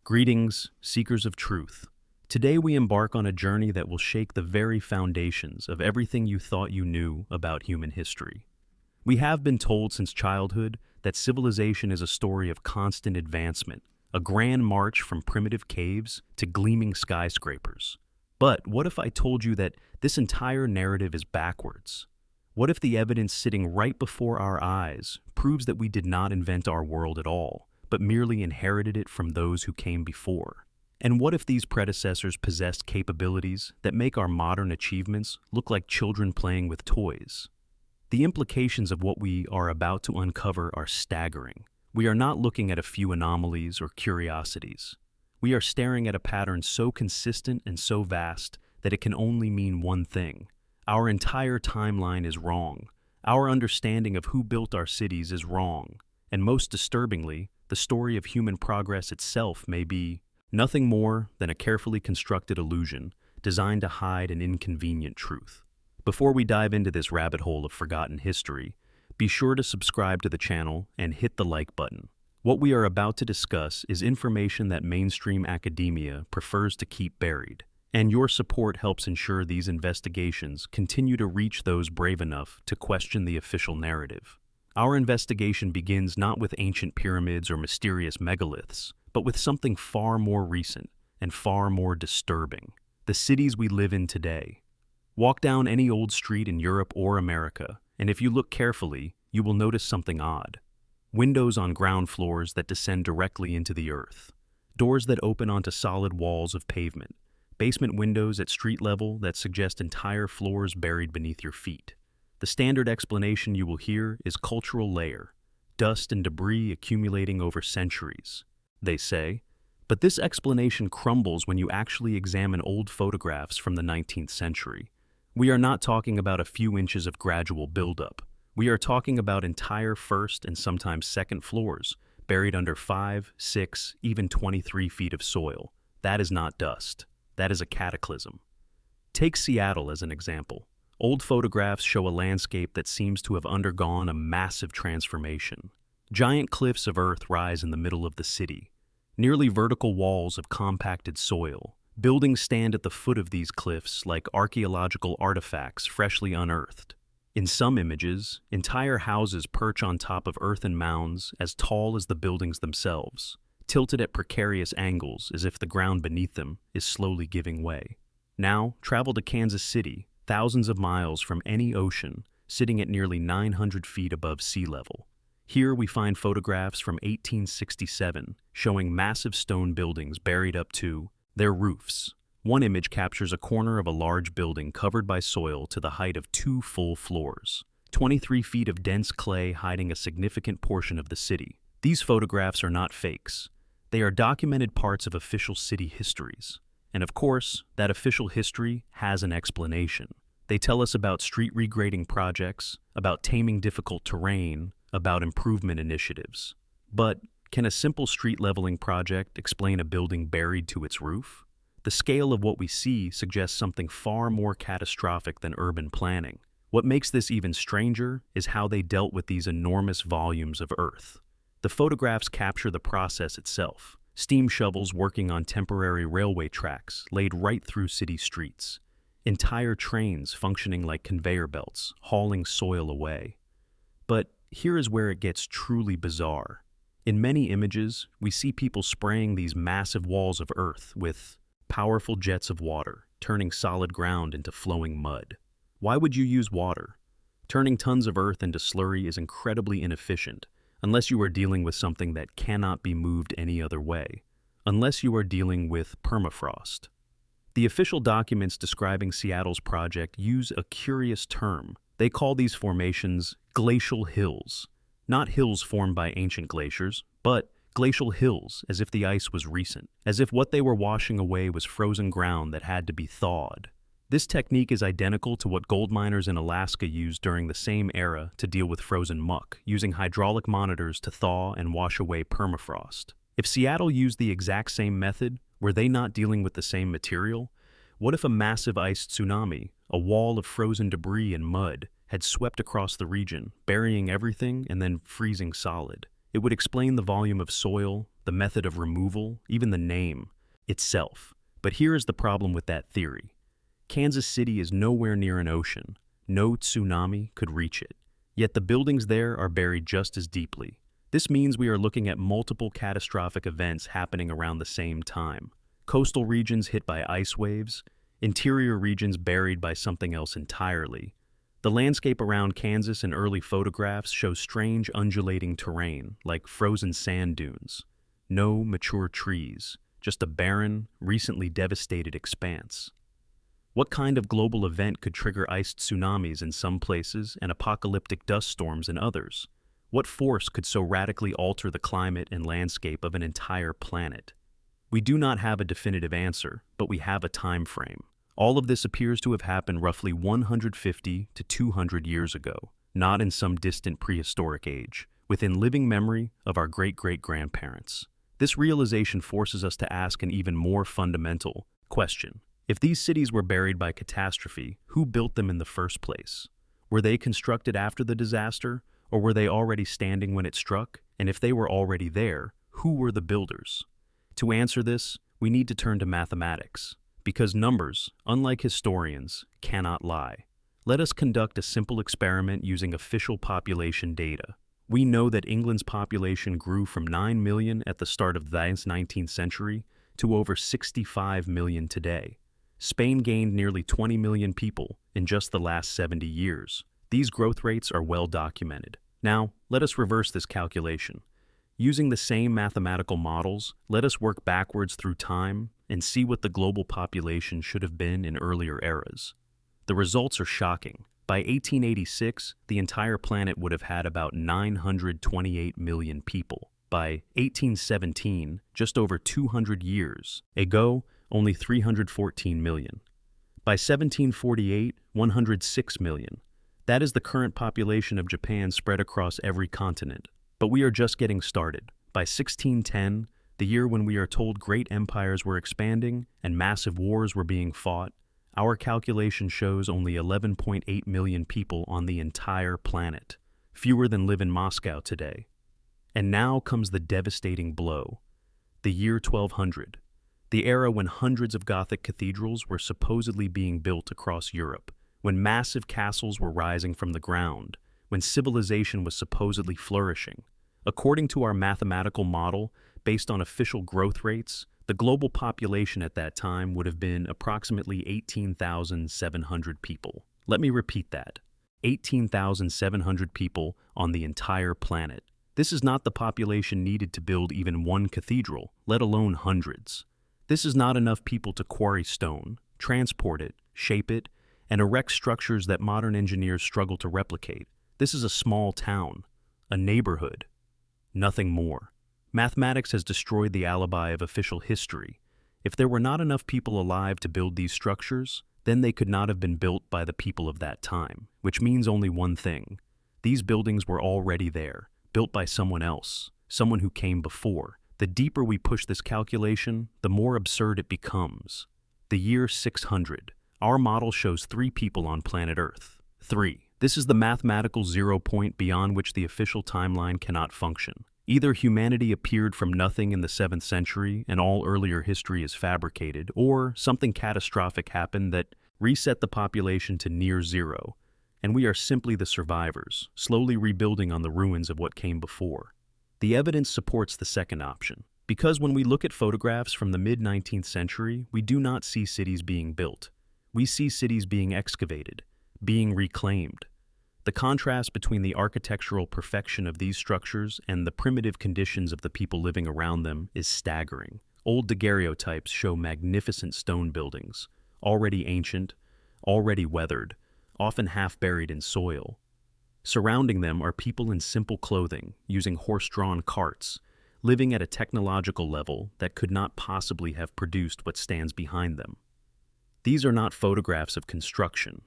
Greetings, seekers of truth. Today we embark on a journey that will shake the very foundations of everything you thought you knew about human history. We have been told since childhood that civilization is a story of constant advancement, a grand march from primitive caves to gleaming skyscrapers. But what if I told you that this entire narrative is backwards? What if the evidence sitting right before our eyes proves that we did not invent our world at all, but merely inherited it from those who came before? And what if these predecessors possessed capabilities that make our modern achievements look like children playing with toys? The implications of what we are about to uncover are staggering. We are not looking at a few anomalies or curiosities. We are staring at a pattern so consistent and so vast that it can only mean one thing. Our entire timeline is wrong. Our understanding of who built our cities is wrong. And most disturbingly, the story of human progress itself may be nothing more than a carefully constructed illusion designed to hide an inconvenient truth. Before we dive into this rabbit hole of forgotten history, be sure to subscribe to the channel and hit the like button. What we are about to discuss is information that mainstream academia prefers to keep buried, and your support helps ensure these investigations continue to reach those brave enough to question the official narrative. Our investigation begins not with ancient pyramids or mysterious megaliths, but with something far more recent and far more disturbing: the cities we live in today. Walk down any old street in Europe or America, and if you look carefully, you will notice something odd. Windows on ground floors that descend directly into the earth. Doors that open onto solid walls of pavement. Basement windows at street level that suggest entire floors buried beneath your feet. The standard explanation you will hear is cultural layer, dust and debris accumulating over centuries, they say. But this explanation crumbles when you actually examine old photographs from the 19th century. We are not talking about a few inches of gradual buildup. We are talking about entire first and sometimes second floors, buried under 5, 6, even 23 feet of soil. That is not dust. That is a cataclysm. Take Seattle as an example. Old photographs show a landscape that seems to have undergone a massive transformation. Giant cliffs of earth rise in the middle of the city. Nearly vertical walls of compacted soil. Buildings stand at the foot of these cliffs like archaeological artifacts freshly unearthed. In some images, entire houses perch on top of earthen mounds as tall as the buildings themselves, tilted at precarious angles as if the ground beneath them is slowly giving way. Now, travel to Kansas City, thousands of miles from any ocean, sitting at nearly 900 feet above sea level. Here we find photographs from 1867 showing massive stone buildings buried up to their roofs. One image captures a corner of a large building covered by soil to the height of 2 full floors. 23 feet of dense clay hiding a significant portion of the city. These photographs are not fakes. They are documented parts of official city histories. And of course, that official history has an explanation. They tell us about street regrading projects, about taming difficult terrain, about improvement initiatives. But can a simple street leveling project explain a building buried to its roof? The scale of what we see suggests something far more catastrophic than urban planning. What makes this even stranger is how they dealt with these enormous volumes of earth. The photographs capture the process itself. Steam shovels working on temporary railway tracks laid right through city streets. Entire trains functioning like conveyor belts, hauling soil away. But here is where it gets truly bizarre. In many images, we see people spraying these massive walls of earth with powerful jets of water, turning solid ground into flowing mud. Why would you use water? Turning tons of earth into slurry is incredibly inefficient, unless you are dealing with something that cannot be moved any other way, unless you are dealing with permafrost. The official documents describing Seattle's project use a curious term. They call these formations glacial hills. Not hills formed by ancient glaciers, but glacial hills, as if the ice was recent, as if what they were washing away was frozen ground that had to be thawed. This technique is identical to what gold miners in Alaska used during the same era to deal with frozen muck, using hydraulic monitors to thaw and wash away permafrost. If Seattle used the exact same method, were they not dealing with the same material? What if a massive ice tsunami, a wall of frozen debris and mud, had swept across the region, burying everything and then freezing solid? It would explain the volume of soil, the method of removal, even the name itself. But here is the problem with that theory. Kansas City is nowhere near an ocean. No tsunami could reach it. Yet the buildings there are buried just as deeply. This means we are looking at multiple catastrophic events happening around the same time. Coastal regions hit by ice waves, interior regions buried by something else entirely. The landscape around Kansas in early photographs shows strange undulating terrain, like frozen sand dunes. No mature trees, just a barren, recently devastated expanse. What kind of global event could trigger ice tsunamis in some places and apocalyptic dust storms in others? What force could so radically alter the climate and landscape of an entire planet? We do not have a definitive answer, but we have a time frame. All of this appears to have happened roughly 150 to 200 years ago, not in some distant prehistoric age, within living memory of our great-great-grandparents. This realization forces us to ask an even more fundamental question. If these cities were buried by catastrophe, who built them in the first place? Were they constructed after the disaster, or were they already standing when it struck? And if they were already there, who were the builders? To answer this, we need to turn to mathematics. Because numbers, unlike historians, cannot lie. Let us conduct a simple experiment using official population data. We know that England's population grew from 9 million at the start of the 19th century to over 65 million today. Spain gained nearly 20 million people in just the last 70 years. These growth rates are well documented. Now, let us reverse this calculation. Using the same mathematical models, let us work backwards through time and see what the global population should have been in earlier eras. The results are shocking. By 1886, the entire planet would have had about 928 million people. By 1817, just over 200 years ago, only 314 million. By 1748, 106 million. That is the current population of Japan spread across every continent. But we are just getting started. By 1610, the year when we are told great empires were expanding and massive wars were being fought, our calculation shows only 11.8 million people on the entire planet, fewer than live in Moscow today. And now comes the devastating blow. The year 1200, the era when hundreds of Gothic cathedrals were supposedly being built across Europe, when massive castles were rising from the ground, when civilization was supposedly flourishing. According to our mathematical model, based on official growth rates, the global population at that time would have been approximately 18,700 people. Let me repeat that. 18,700 people on the entire planet. This is not the population needed to build even one cathedral, let alone hundreds. This is not enough people to quarry stone, transport it, shape it, and erect structures that modern engineers struggle to replicate. This is a small town, a neighborhood, nothing more. Mathematics has destroyed the alibi of official history. If there were not enough people alive to build these structures, then they could not have been built by the people of that time, which means only one thing. These buildings were already there, built by someone else, someone who came before. The deeper we push this calculation, the more absurd it becomes. The year 600. Our model shows 3 people on planet Earth. 3. This is the mathematical 0 point beyond which the official timeline cannot function. Either humanity appeared from nothing in the 7th century and all earlier history is fabricated, or something catastrophic happened that reset the population to near zero, and we are simply the survivors, slowly rebuilding on the ruins of what came before. The evidence supports the second option, because when we look at photographs from the mid-19th century, we do not see cities being built. We see cities being excavated, being reclaimed. The contrast between the architectural perfection of these structures and the primitive conditions of the people living around them is staggering. Old daguerreotypes show magnificent stone buildings, already ancient, already weathered, often half buried in soil. Surrounding them are people in simple clothing, using horse-drawn carts, living at a technological level that could not possibly have produced what stands behind them. These are not photographs of construction.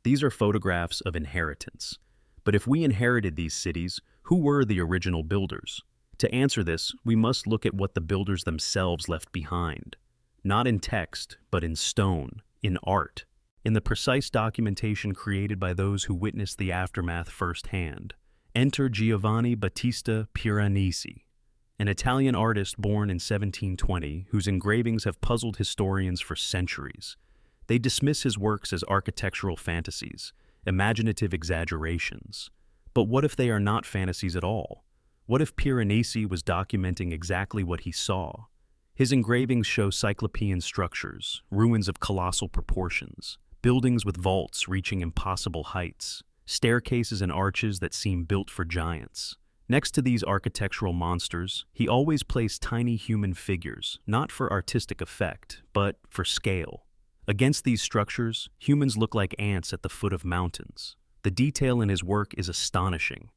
These are photographs of inheritance. But if we inherited these cities, who were the original builders? To answer this, we must look at what the builders themselves left behind. Not in text, but in stone, in art, in the precise documentation created by those who witnessed the aftermath firsthand. Enter Giovanni Battista Piranesi, an Italian artist born in 1720 whose engravings have puzzled historians for centuries. They dismiss his works as architectural fantasies, imaginative exaggerations. But what if they are not fantasies at all? What if Piranesi was documenting exactly what he saw? His engravings show cyclopean structures, ruins of colossal proportions, buildings with vaults reaching impossible heights, staircases and arches that seem built for giants. Next to these architectural monsters, he always placed tiny human figures, not for artistic effect, but for scale. Against these structures, humans look like ants at the foot of mountains. The detail in his work is astonishing.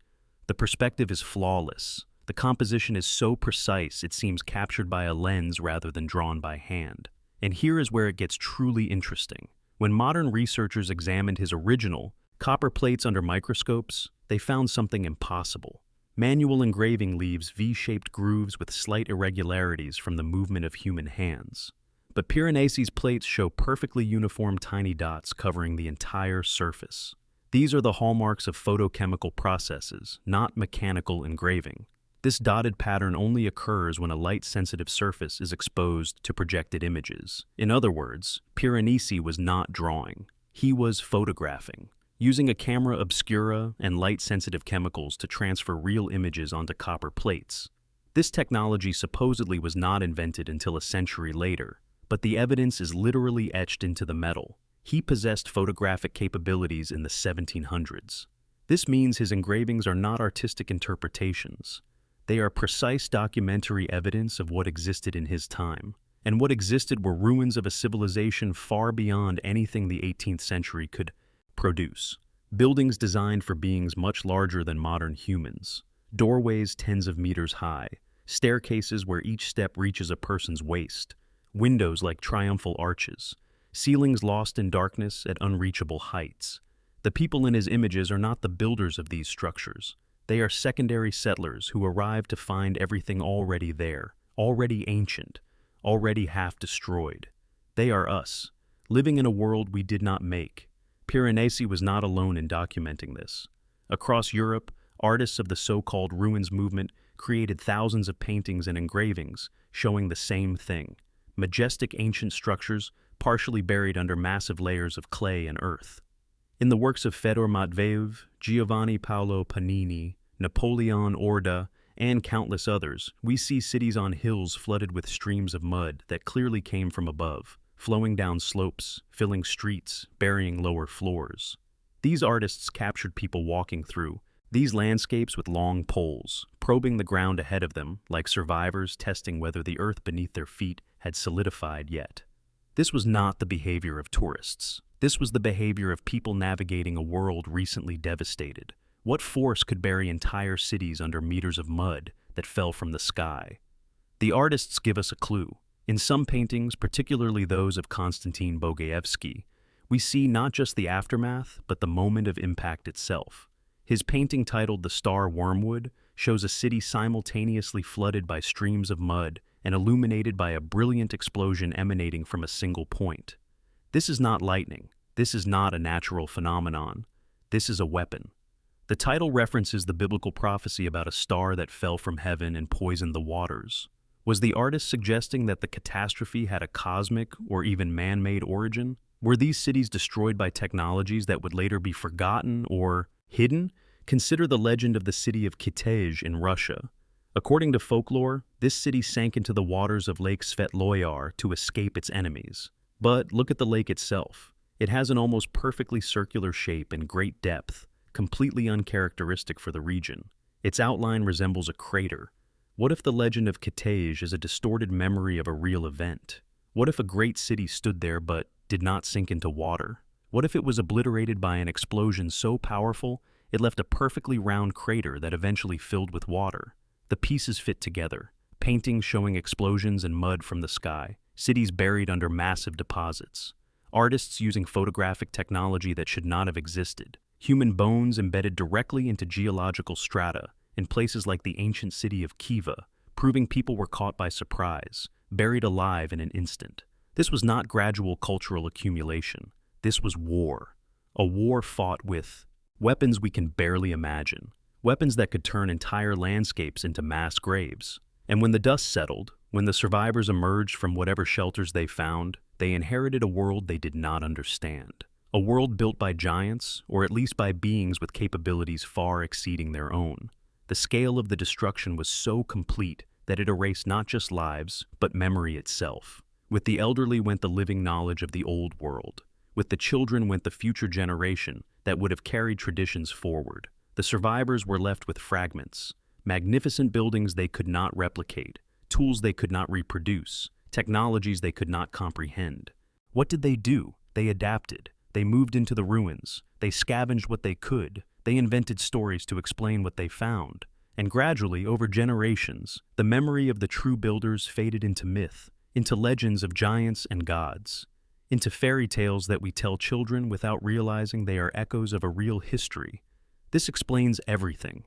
The perspective is flawless. The composition is so precise it seems captured by a lens rather than drawn by hand. And here is where it gets truly interesting. When modern researchers examined his original, copper plates under microscopes, they found something impossible. Manual engraving leaves V-shaped grooves with slight irregularities from the movement of human hands. But Piranesi's plates show perfectly uniform tiny dots covering the entire surface. These are the hallmarks of photochemical processes, not mechanical engraving. This dotted pattern only occurs when a light-sensitive surface is exposed to projected images. In other words, Piranesi was not drawing. He was photographing, using a camera obscura and light-sensitive chemicals to transfer real images onto copper plates. This technology supposedly was not invented until a century later, but the evidence is literally etched into the metal. He possessed photographic capabilities in the 1700s. This means his engravings are not artistic interpretations. They are precise documentary evidence of what existed in his time. And what existed were ruins of a civilization far beyond anything the 18th century could produce. Buildings designed for beings much larger than modern humans. Doorways tens of meters high. Staircases where each step reaches a person's waist. Windows like triumphal arches. Ceilings lost in darkness at unreachable heights. The people in his images are not the builders of these structures. They are secondary settlers who arrived to find everything already there, already ancient, already half destroyed. They are us, living in a world we did not make. Piranesi was not alone in documenting this. Across Europe, artists of the so-called ruins movement created thousands of paintings and engravings showing the same thing: majestic ancient structures partially buried under massive layers of clay and earth. In the works of Fedor Matveyev, Giovanni Paolo Panini, Napoleon Orda, and countless others, we see cities on hills flooded with streams of mud that clearly came from above, flowing down slopes, filling streets, burying lower floors. These artists captured people walking through these landscapes with long poles, probing the ground ahead of them like survivors testing whether the earth beneath their feet had solidified yet. This was not the behavior of tourists. This was the behavior of people navigating a world recently devastated. What force could bury entire cities under meters of mud that fell from the sky? The artists give us a clue. In some paintings, particularly those of Konstantin Bogaevsky, we see not just the aftermath, but the moment of impact itself. His painting titled The Star Wormwood shows a city simultaneously flooded by streams of mud and illuminated by a brilliant explosion emanating from a single point. This is not lightning. This is not a natural phenomenon. This is a weapon. The title references the biblical prophecy about a star that fell from heaven and poisoned the waters. Was the artist suggesting that the catastrophe had a cosmic or even man-made origin? Were these cities destroyed by technologies that would later be forgotten or hidden? Consider the legend of the city of Kitezh in Russia. According to folklore, this city sank into the waters of Lake Svetloyar to escape its enemies. But look at the lake itself. It has an almost perfectly circular shape and great depth, completely uncharacteristic for the region. Its outline resembles a crater. What if the legend of Kitezh is a distorted memory of a real event? What if a great city stood there but did not sink into water? What if it was obliterated by an explosion so powerful it left a perfectly round crater that eventually filled with water? The pieces fit together, paintings showing explosions and mud from the sky, cities buried under massive deposits, artists using photographic technology that should not have existed, human bones embedded directly into geological strata in places like the ancient city of Khiva, proving people were caught by surprise, buried alive in an instant. This was not gradual cultural accumulation. This was war. A war fought with weapons we can barely imagine. weapons that could turn entire landscapes into mass graves. And when the dust settled, when the survivors emerged from whatever shelters they found, they inherited a world they did not understand. A world built by giants, or at least by beings with capabilities far exceeding their own. The scale of the destruction was so complete that it erased not just lives, but memory itself. With the elderly went the living knowledge of the old world. With the children went the future generation that would have carried traditions forward. The survivors were left with fragments, magnificent buildings they could not replicate, tools they could not reproduce, technologies they could not comprehend. What did they do? They adapted. They moved into the ruins. They scavenged what they could. They invented stories to explain what they found. And gradually, over generations, the memory of the true builders faded into myth, into legends of giants and gods, into fairy tales that we tell children without realizing they are echoes of a real history. This explains everything.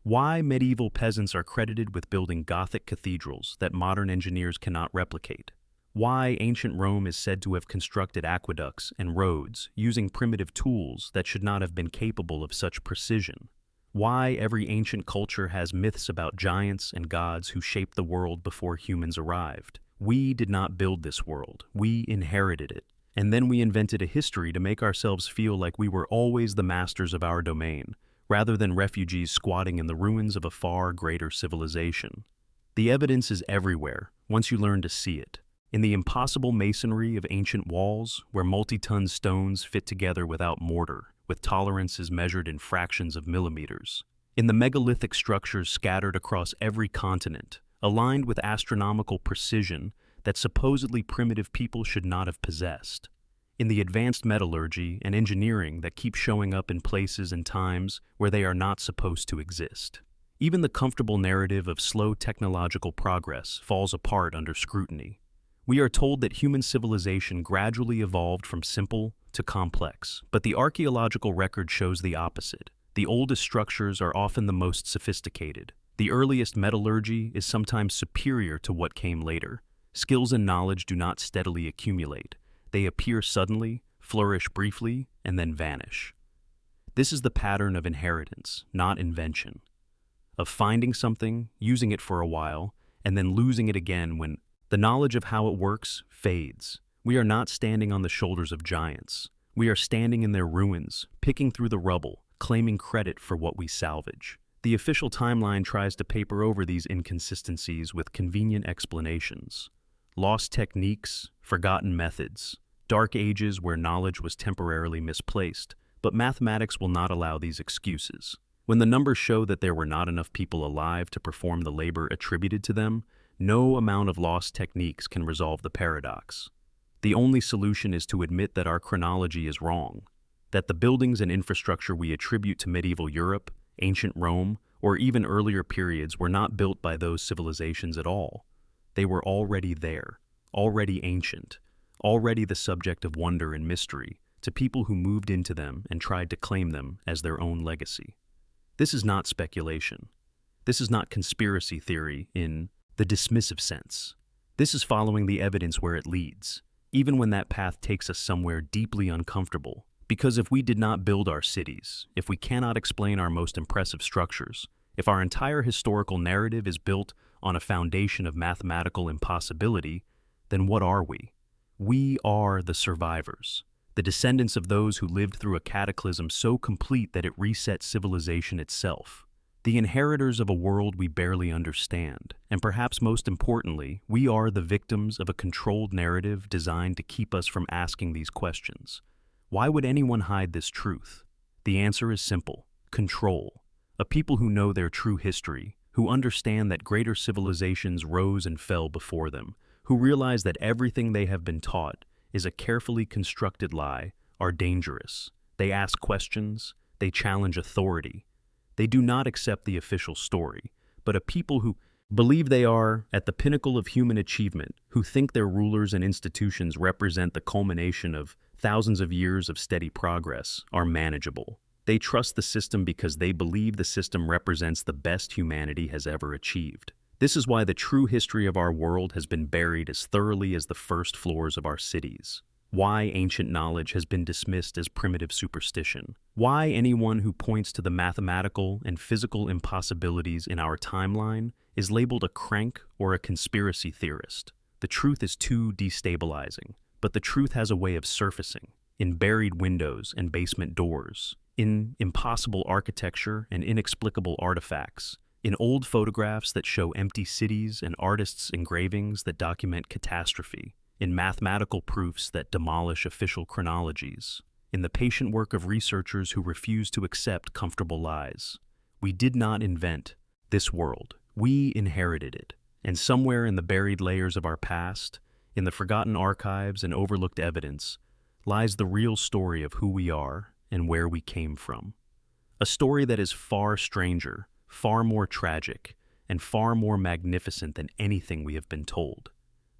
Why medieval peasants are credited with building Gothic cathedrals that modern engineers cannot replicate. Why ancient Rome is said to have constructed aqueducts and roads using primitive tools that should not have been capable of such precision. Why every ancient culture has myths about giants and gods who shaped the world before humans arrived. We did not build this world. We inherited it. And then we invented a history to make ourselves feel like we were always the masters of our domain, rather than refugees squatting in the ruins of a far greater civilization. The evidence is everywhere, once you learn to see it. In the impossible masonry of ancient walls, where multi-ton stones fit together without mortar, with tolerances measured in fractions of millimeters. In the megalithic structures scattered across every continent, aligned with astronomical precision that supposedly primitive people should not have possessed. In the advanced metallurgy and engineering that keep showing up in places and times where they are not supposed to exist. Even the comfortable narrative of slow technological progress falls apart under scrutiny. We are told that human civilization gradually evolved from simple to complex, but the archaeological record shows the opposite. The oldest structures are often the most sophisticated. The earliest metallurgy is sometimes superior to what came later. Skills and knowledge do not steadily accumulate. They appear suddenly, flourish briefly, and then vanish. This is the pattern of inheritance, not invention. Of finding something, using it for a while, and then losing it again when the knowledge of how it works fades. We are not standing on the shoulders of giants. We are standing in their ruins, picking through the rubble, claiming credit for what we salvage. The official timeline tries to paper over these inconsistencies with convenient explanations. Lost techniques, forgotten methods, dark ages where knowledge was temporarily misplaced, but mathematics will not allow these excuses. When the numbers show that there were not enough people alive to perform the labor attributed to them, no amount of lost techniques can resolve the paradox. The only solution is to admit that our chronology is wrong, that the buildings and infrastructure we attribute to medieval Europe, ancient Rome, or even earlier periods were not built by those civilizations at all. They were already there, already ancient, already the subject of wonder and mystery to people who moved into them and tried to claim them as their own legacy. This is not speculation. This is not conspiracy theory in the dismissive sense. This is following the evidence where it leads, even when that path takes us somewhere deeply uncomfortable. Because if we did not build our cities, if we cannot explain our most impressive structures, if our entire historical narrative is built on a foundation of mathematical impossibility, then what are we? We are the survivors, the descendants of those who lived through a cataclysm so complete that it reset civilization itself. The inheritors of a world we barely understand, and perhaps most importantly, we are the victims of a controlled narrative designed to keep us from asking these questions. Why would anyone hide this truth? The answer is simple: control. A people who know their true history, who understand that greater civilizations rose and fell before them, who realize that everything they have been taught is a carefully constructed lie, are dangerous. They ask questions, they challenge authority. They do not accept the official story, but a people who believe they are at the pinnacle of human achievement, who think their rulers and institutions represent the culmination of thousands of years of steady progress, are manageable. They trust the system because they believe the system represents the best humanity has ever achieved. This is why the true history of our world has been buried as thoroughly as the first floors of our cities. Why ancient knowledge has been dismissed as primitive superstition. Why anyone who points to the mathematical and physical impossibilities in our timeline is labeled a crank or a conspiracy theorist. The truth is too destabilizing, but the truth has a way of surfacing in buried windows and basement doors, in impossible architecture and inexplicable artifacts, in old photographs that show empty cities and artists' engravings that document catastrophe, in mathematical proofs that demolish official chronologies, in the patient work of researchers who refuse to accept comfortable lies. We did not invent this world. We inherited it. And somewhere in the buried layers of our past, in the forgotten archives and overlooked evidence, lies the real story of who we are and where we came from. A story that is far stranger, far more tragic, and far more magnificent than anything we have been told.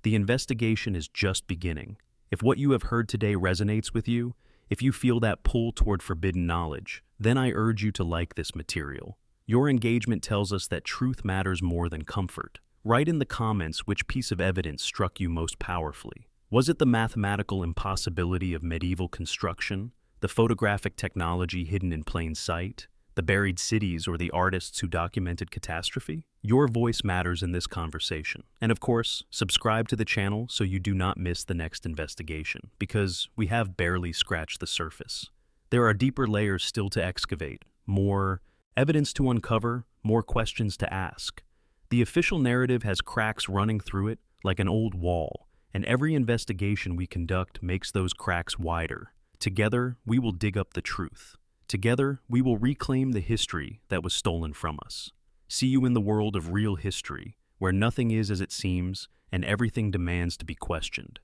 The investigation is just beginning. If what you have heard today resonates with you, if you feel that pull toward forbidden knowledge, then I urge you to like this material. Your engagement tells us that truth matters more than comfort. Write in the comments which piece of evidence struck you most powerfully. Was it the mathematical impossibility of medieval construction, the photographic technology hidden in plain sight, the buried cities, or the artists who documented catastrophe? Your voice matters in this conversation. And of course, subscribe to the channel so you do not miss the next investigation, because we have barely scratched the surface. There are deeper layers still to excavate, more evidence to uncover, more questions to ask. The official narrative has cracks running through it like an old wall, and every investigation we conduct makes those cracks wider. Together, we will dig up the truth. Together, we will reclaim the history that was stolen from us. See you in the world of real history, where nothing is as it seems and everything demands to be questioned.